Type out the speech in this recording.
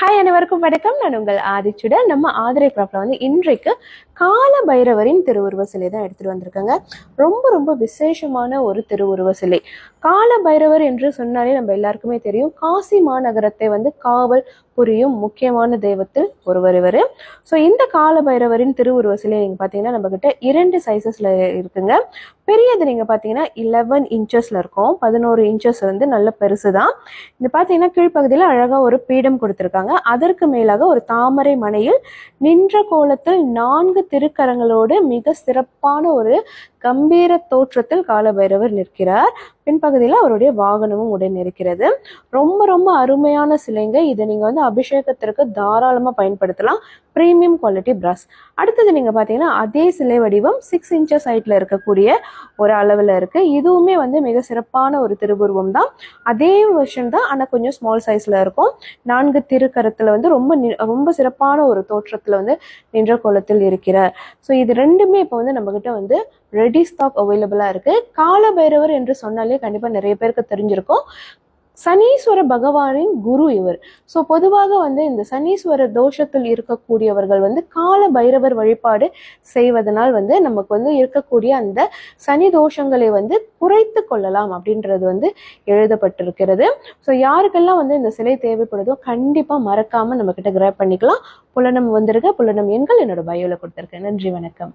Hi, அனைவருக்கும் வணக்கம். நான் உங்கள் ஆதிச்சுடன். நம்ம ஆதிரை கிராஃப்ட்ல வந்து இன்றைக்கு கால பைரவரின் திருவுருவ சிலை தான் எடுத்துட்டு வந்திருக்காங்க. ரொம்ப ரொம்ப விசேஷமான ஒரு திருவுருவ சிலை. கால பைரவர் என்று சொன்னாலே நம்ம எல்லாருக்குமே தெரியும், காசி மாநகரத்தை வந்து காவல் புரியும் முக்கியமான தெய்வத்தில் ஒருவர் இவர். ஸோ இந்த கால பைரவரின் திருவுருவ சிலை நீங்க பார்த்தீங்கன்னா நம்ம கிட்ட 2 சைஸஸ்ல இருக்குங்க. பெரியது நீங்க பார்த்தீங்கன்னா 11 இன்ச்சஸ்ல இருக்கும். 11 இன்ச்சஸ் வந்து நல்ல பெருசு தான். இது பார்த்தீங்கன்னா கீழ்ப்பகுதியில் அழகா ஒரு பீடம் கொடுத்துருக்காங்க. அதற்கு மேலாக ஒரு தாமரை மனையில் நின்ற கோலத்தில் 4 திருக்கரங்களோடு மிக சிறப்பான ஒரு கம்பீர தோற்றத்தில் காலபைரவர் நிற்கிறார். பின்பகுதியில் அவருடைய வாகனமும் உடன் இருக்கிறது. ரொம்ப ரொம்ப அருமையான சிலைங்க. இதை நீங்க வந்து அபிஷேகத்திற்கு தாராளமா பயன்படுத்தலாம். பிரீமியம் குவாலிட்டி பிராஸ். அடுத்தது நீங்க பாத்தீங்கன்னா அதே சிலை வடிவம் 6 இன்ச்சஸ் ஹைட்ல இருக்கக்கூடிய ஒரு அளவுல இருக்கு. இதுவுமே வந்து மிக சிறப்பான ஒரு திருவுருவம் தான். அதே வெர்ஷன் தான், ஆனா கொஞ்சம் ஸ்மால் சைஸ்ல இருக்கும். 4 திருக்கரத்துல வந்து ரொம்ப சிறப்பான ஒரு தோற்றத்துல வந்து நின்ற கோலத்தில் இருக்கிறார். ஸோ இது ரெண்டுமே இப்போ வந்து நம்ம கிட்ட வந்து ரெடி ஸ்டாக் அவைலபிளா இருக்கு. கால பைரவர் என்று சொன்னாலே கண்டிப்பா நிறைய பேருக்கு தெரிஞ்சிருக்கும். சனீஸ்வர பகவானின் குரு இவர். ஸோ பொதுவாக வந்து இந்த சனீஸ்வர தோஷத்தில் இருக்கக்கூடியவர்கள் வந்து கால பைரவர் வழிபாடு செய்வதனால் வந்து நமக்கு வந்து இருக்கக்கூடிய அந்த சனி தோஷங்களை வந்து குறைத்து கொள்ளலாம் அப்படின்றது வந்து எழுதப்பட்டிருக்கிறது. ஸோ யாருக்கெல்லாம் வந்து இந்த சிலை தேவைப்படுதோ கண்டிப்பா மறக்காம நம்ம கிட்ட கிராப் பண்ணிக்கலாம். புலனம் வந்திருக்க புலனம் எண்கள் என்னோட பயோல கொடுத்துருக்கேன். நன்றி, வணக்கம்.